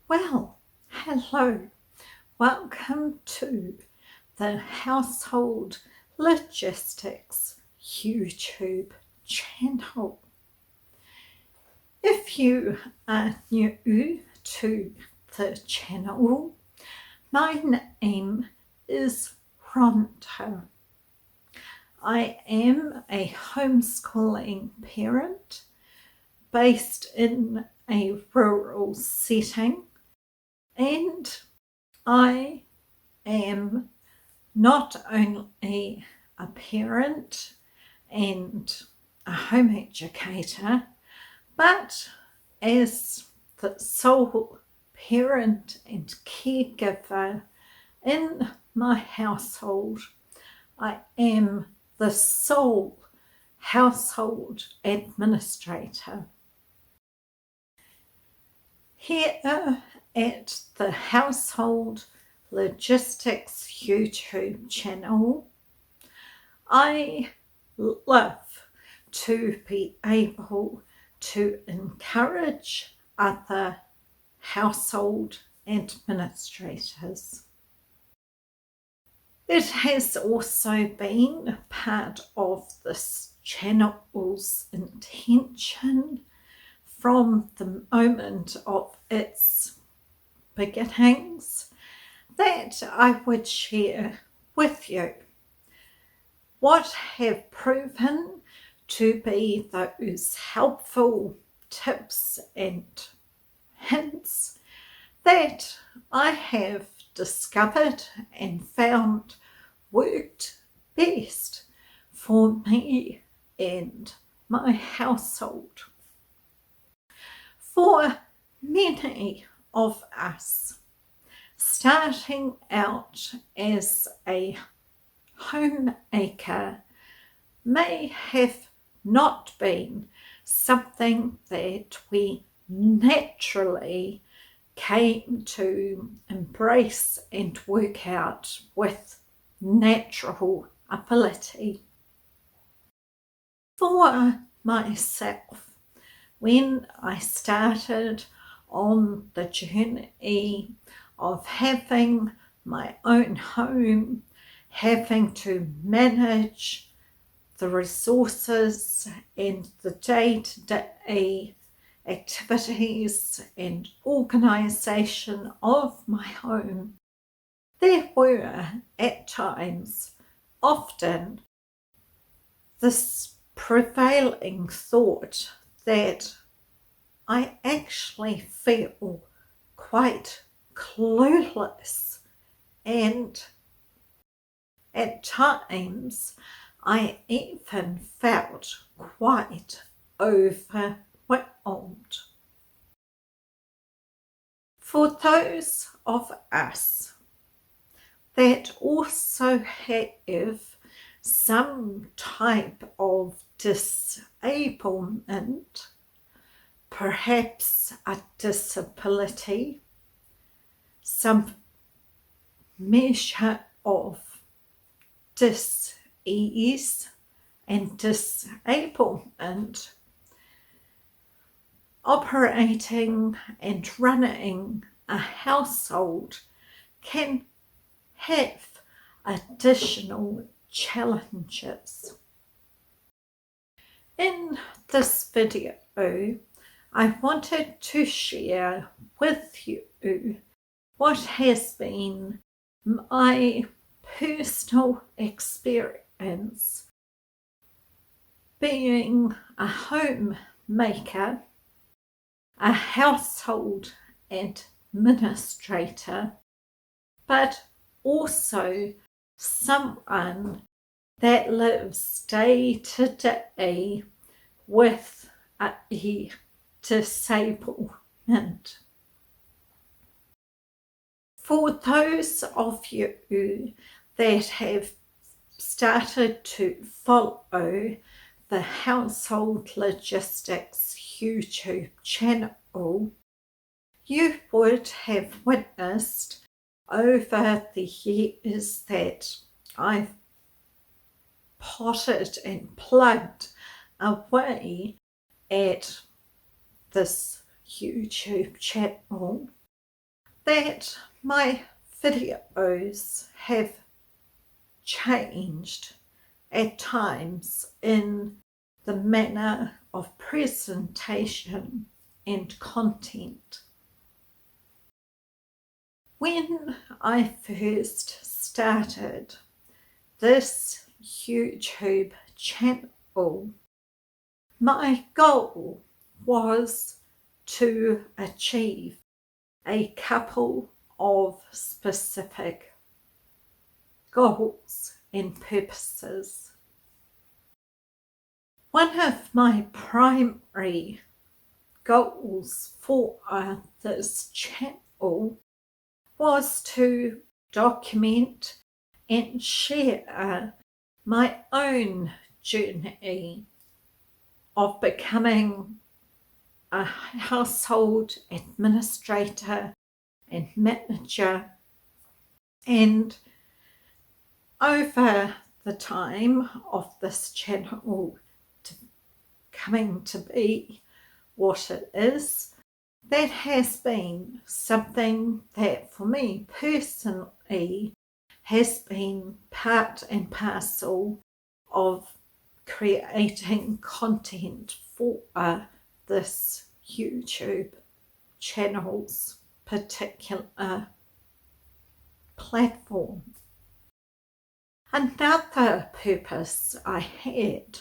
Well, hello. Welcome to the Household Logistics YouTube channel. If you are new to the channel, my name is Rhonda. I am a homeschooling parent based in a rural setting, and I am not only a parent and a home educator, but as the sole parent and caregiver in my household, I am the sole household administrator. Here at the Household Logistics YouTube channel, I love to be able to encourage other household administrators. It has also been part of this channel's intention from the moment of its beginnings that I would share with you what have proven to be those helpful tips and hints that I have discovered and found worked best for me and my household. For many of us, starting out as a homemaker may have not been something that we naturally came to embrace and work out with natural ability. For myself, when I started on the journey of having my own home, having to manage the resources and the day-to-day activities and organisation of my home, there were at times often this prevailing thought that I actually feel quite clueless, and at times I even felt quite overwhelmed. For those of us that also have some type of disablement, perhaps a disability, some measure of dis-ease and disablement, operating and running a household can have additional challenges. In this video, I wanted to share with you what has been my personal experience being a homemaker, a household administrator, but also someone that lives day to day with a disablement. For those of you that have started to follow the Household Logistics YouTube channel, you would have witnessed over the years that I've potted and plugged away at this YouTube channel that my videos have changed at times in the manner of presentation and content. When I first started this YouTube channel, my goal was to achieve a couple of specific goals and purposes. One of my primary goals for this channel was to document and share my own journey of becoming a household administrator and manager, and over the time of this channel coming to be what it is, that has been something that for me personally has been part and parcel of creating content for this YouTube channel's particular platform. Another purpose I had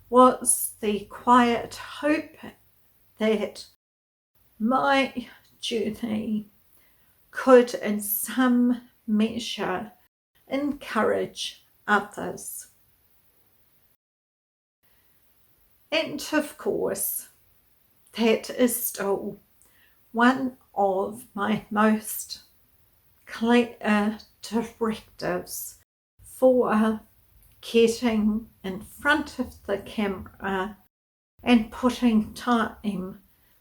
was the quiet hope that my journey could in some measure encourage others. And of course, that is still one of my most clear directives for getting in front of the camera and putting time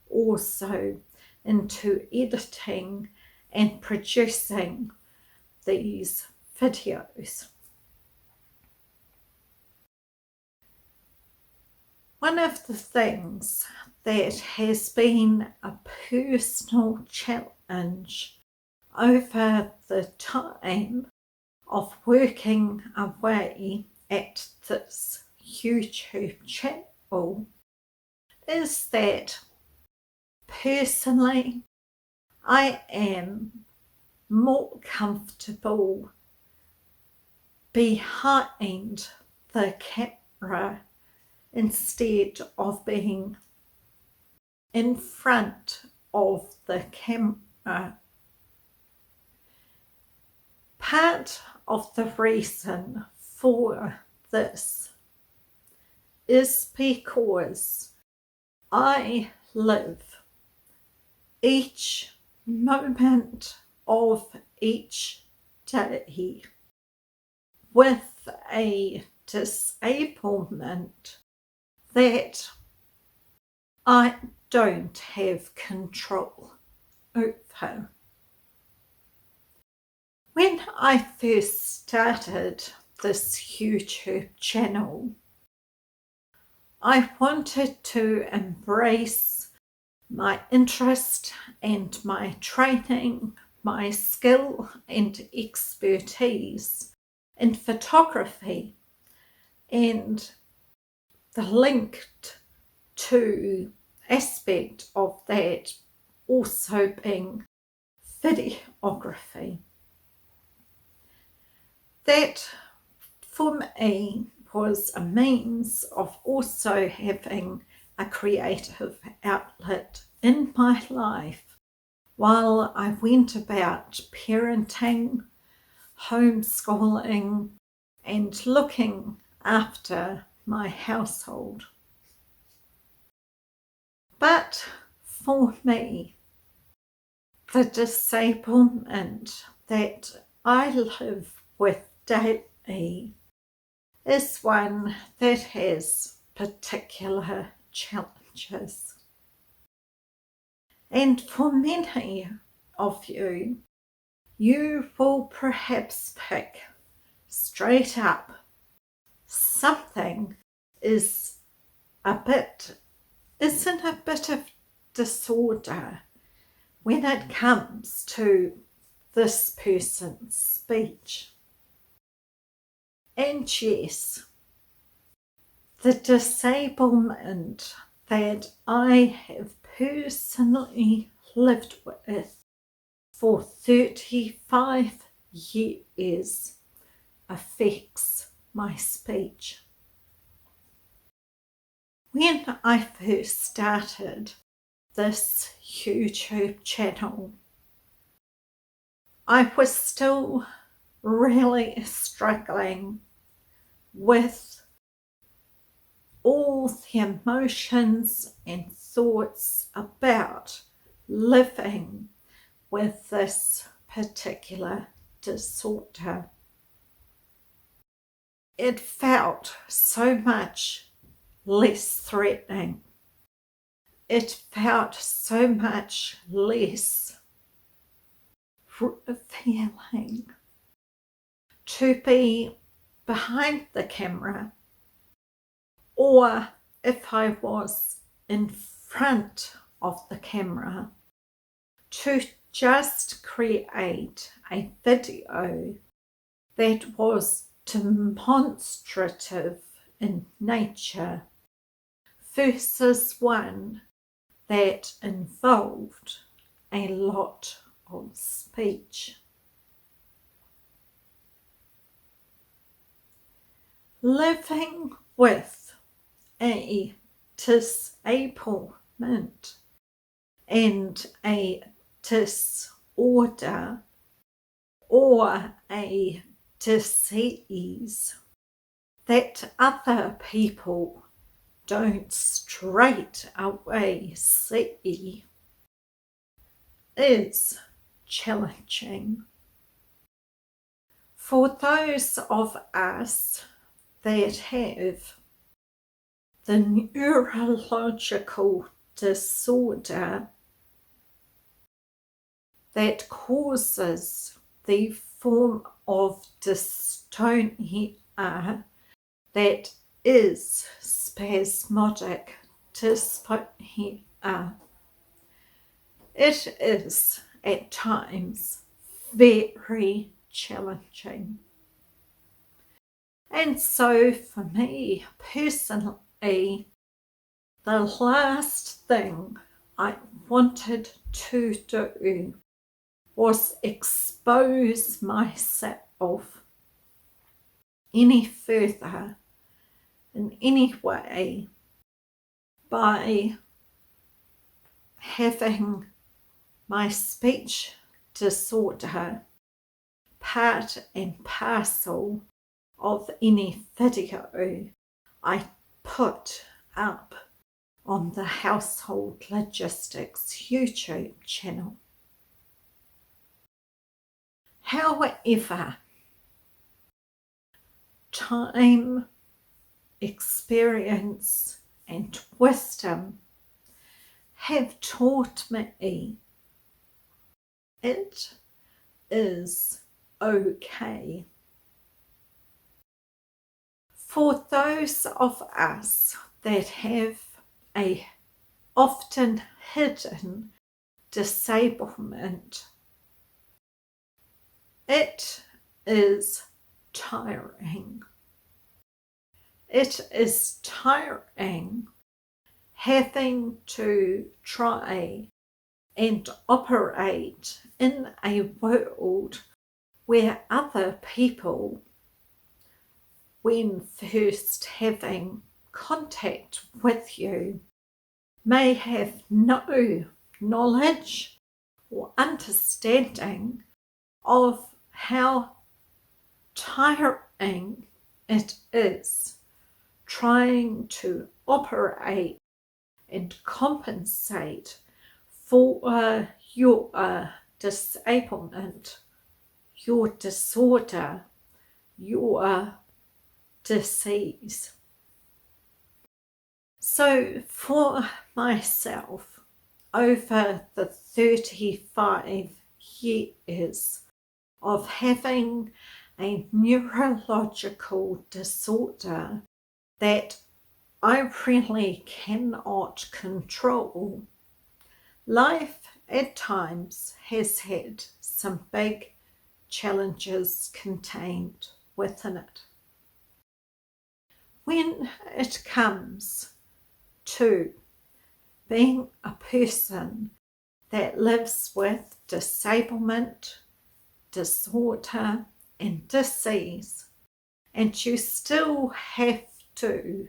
also into editing and producing these videos. One of the things that has been a personal challenge over the time of working away at this YouTube channel is that personally I am more comfortable behind the camera instead of being in front of the camera. Part of the reason for this is because I live each moment of each day with a disablement that I don't have control over. When I first started this YouTube channel, I wanted to embrace my interest and my training, my skill and expertise in photography, and the linked to aspect of that also being videography. That for me was a means of also having a creative outlet in my life while I went about parenting, homeschooling, and looking after my household. But for me, the disablement that I live with daily is one that has particular challenges. And for many of you, you will perhaps pick straight up something is in a bit of disorder when it comes to this person's speech. And yes, the disablement that I have personally lived with for 35 years affects my speech. When I first started this YouTube channel, I was still really struggling with all the emotions and thoughts about living with this particular disorder. It felt so much less threatening. It felt so much less revealing to be behind the camera, or if I was in front of the camera, to just create a video that was demonstrative in nature versus one that involved a lot of speech. Living with a disablement and a disorder or a disease that other people don't straight away see is challenging. For those of us that have the neurological disorder that causes the form of dystonia that is spasmodic dysphonia, it is at times very challenging. And so for me personally, the last thing I wanted to do was expose myself any further in any way by having my speech disorder part and parcel of any video I put up on the Household Logistics YouTube channel. However, time, experience, and wisdom have taught me it is okay. For those of us that have a often hidden disablement, it is tiring. It is tiring having to try and operate in a world where other people, when first having contact with you, may have no knowledge or understanding of how tiring it is trying to operate and compensate for your disablement, your disorder, your disease. So for myself, over the 35 years of having a neurological disorder that I really cannot control, life at times has had some big challenges contained within it. When it comes to being a person that lives with disablement, disorder, and disease, and you still have to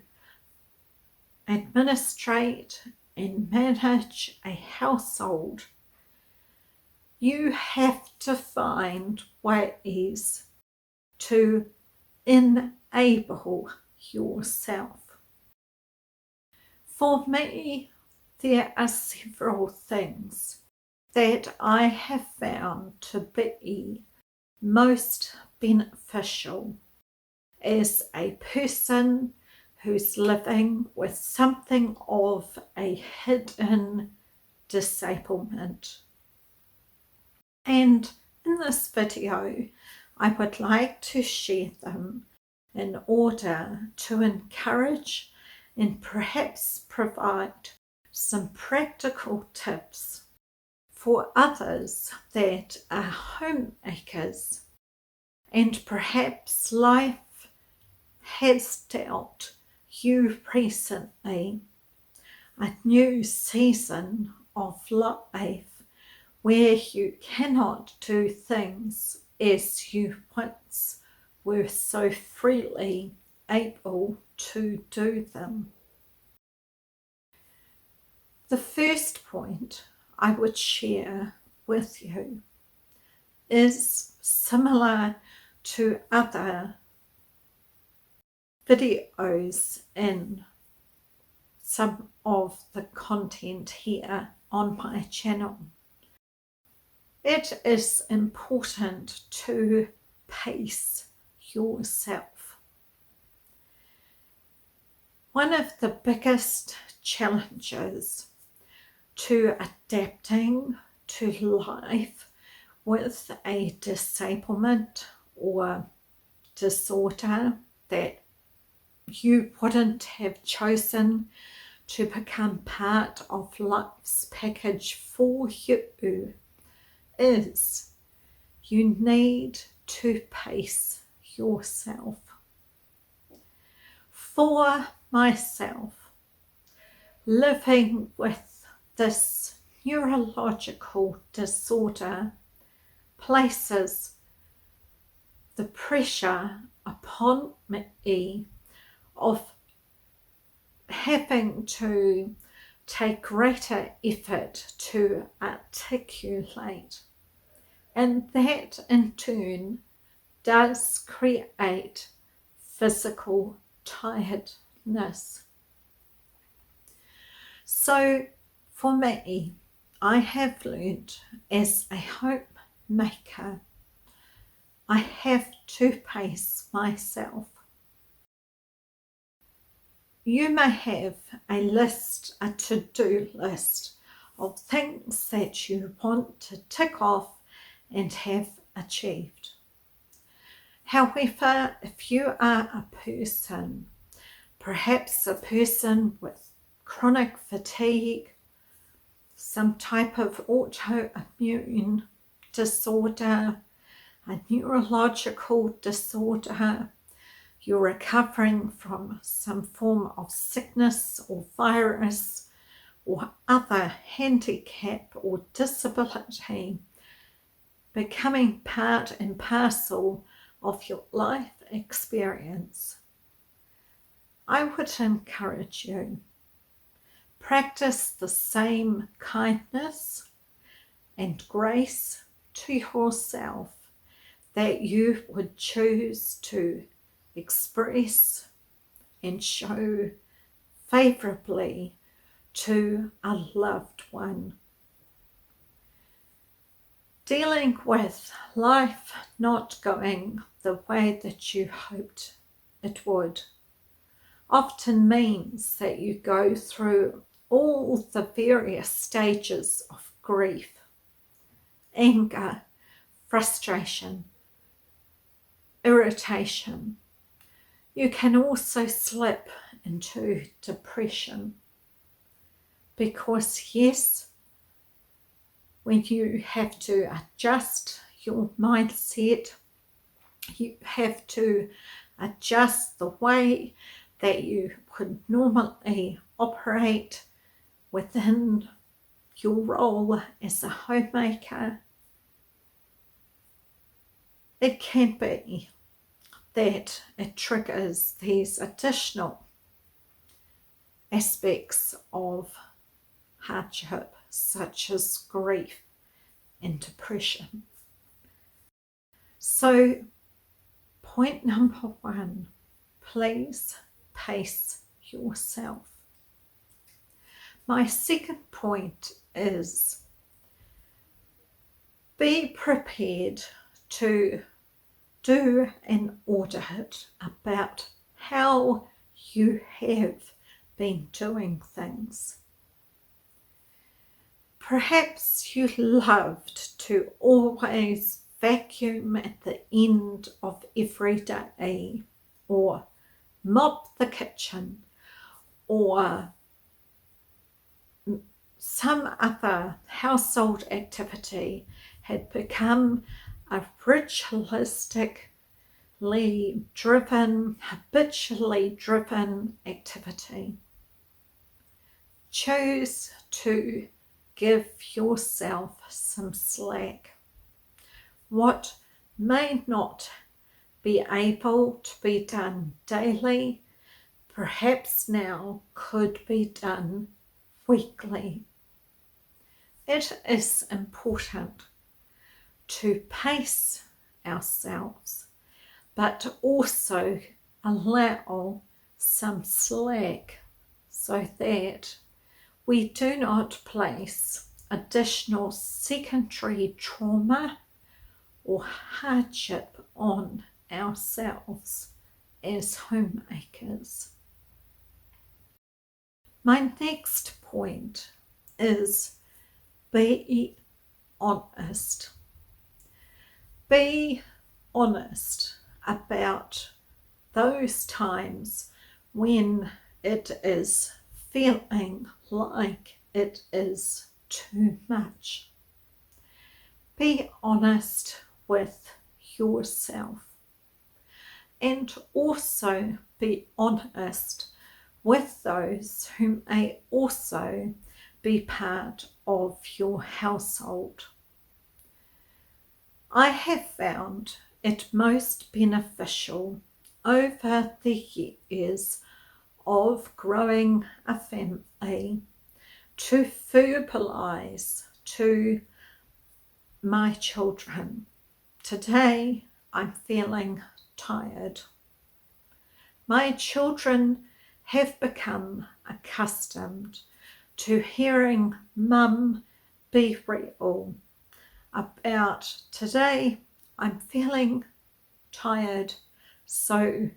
administrate and manage a household, you have to find ways to enable yourself. For me, there are several things that I have found to be most beneficial as a person who's living with something of a hidden disablement. And in this video, I would like to share them in order to encourage and perhaps provide some practical tips for others that are homemakers, and perhaps life has dealt you recently a new season of life where you cannot do things as you once were so freely able to do them. The first point I would share with you is similar to other videos in some of the content here on my channel. It is important to pace yourself. One of the biggest challenges to adapting to life with a disablement or disorder that you wouldn't have chosen to become part of life's package for you is you need to pace yourself. For myself, living with this neurological disorder places the pressure upon me of having to take greater effort to articulate, and that in turn does create physical tiredness. So for me, I have learned as a homemaker, I have to pace myself. You may have a list, a to-do list of things that you want to tick off and have achieved. However, if you are a person, perhaps a person with chronic fatigue, some type of autoimmune disorder, a neurological disorder, you're recovering from some form of sickness or virus or other handicap or disability becoming part and parcel of your life experience, I would encourage you, practice the same kindness and grace to yourself that you would choose to express and show favourably to a loved one. Dealing with life not going the way that you hoped it would often means that you go through all the various stages of grief, anger, frustration, irritation. You can also slip into depression because, yes, when you have to adjust your mindset, you have to adjust the way that you would normally operate within your role as a homemaker. It can be that it triggers these additional aspects of hardship, such as grief and depression. So, point number one, please pace yourself. My second point is be prepared to do an audit about how you have been doing things. Perhaps you loved to always vacuum at the end of every day, or mop the kitchen, or some other household activity had become a ritualistically driven, habitually driven activity. Choose to give yourself some slack. What may not be able to be done daily, perhaps now could be done weekly. It is important to pace ourselves, but also allow some slack so that we do not place additional secondary trauma or hardship on ourselves as homemakers. My next point is be honest. Be honest about those times when it is feeling like it is too much. Be honest with yourself, and also be honest with those who may also be part of your household. I have found it most beneficial over the years of growing a family to verbalize to my children, today I'm feeling tired. My children have become accustomed to hearing Mum be real about, today I'm feeling tired, so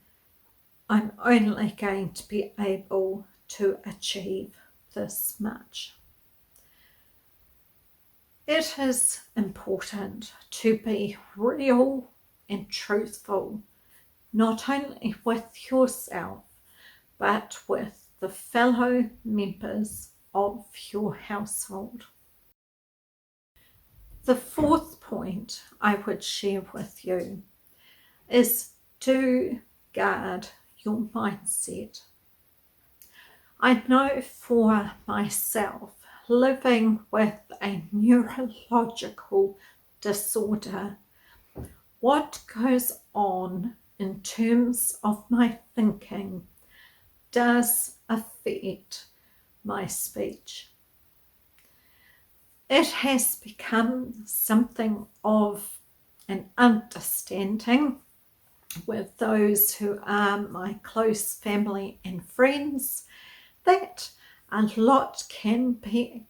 I'm only going to be able to achieve this much. It is important to be real and truthful, not only with yourself, but with the fellow members of your household. The fourth point I would share with you is to guard your mindset. I know for myself, living with a neurological disorder, what goes on in terms of my thinking does affect my speech. It has become something of an understanding with those who are my close family and friends that a lot can be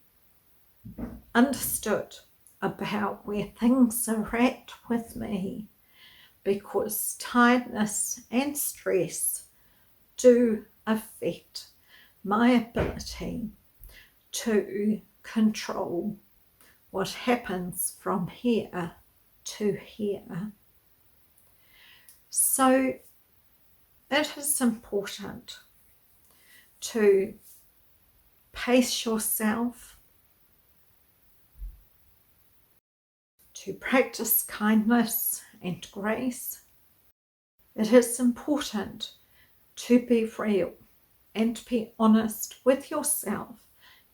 understood about where things are at with me, because tiredness and stress do affect my ability to control what happens from here to here. So it is important to pace yourself, to practice kindness and grace, it is important to be real and be honest with yourself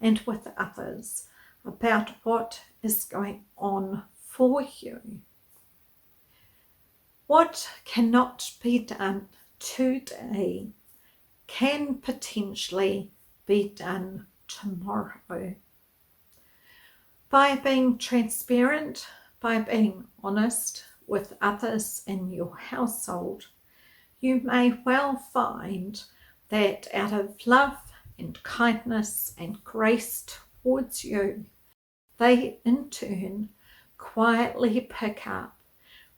and with others about what is going on for you. What cannot be done today can potentially be done tomorrow. By being transparent, by being honest with others in your household, you may well find that out of love and kindness and grace towards you, they in turn quietly pick up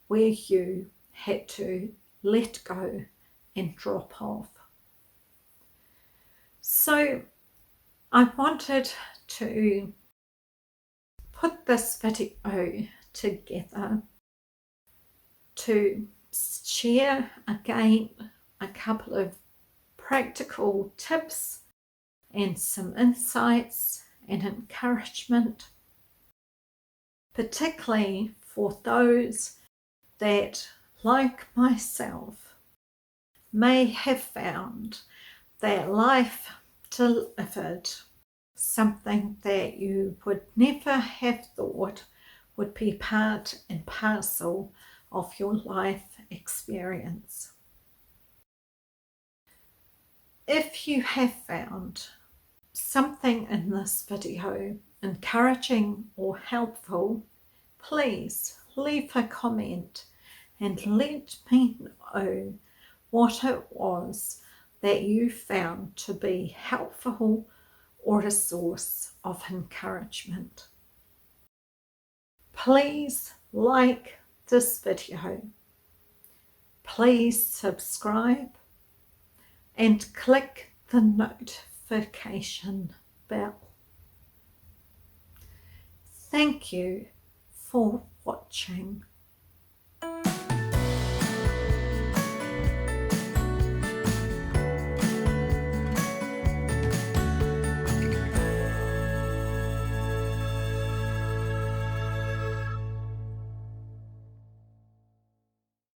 where you had to let go and drop off. So I wanted to put this video together to share again a couple of practical tips and some insights and encouragement, particularly for those that, like myself, may have found that life delivered something that you would never have thought would be part and parcel of your life experience. If you have found something in this video encouraging or helpful, please leave a comment and let me know what it was that you found to be helpful or a source of encouragement. Please like this video. Please subscribe and click the notification bell. Thank you for watching.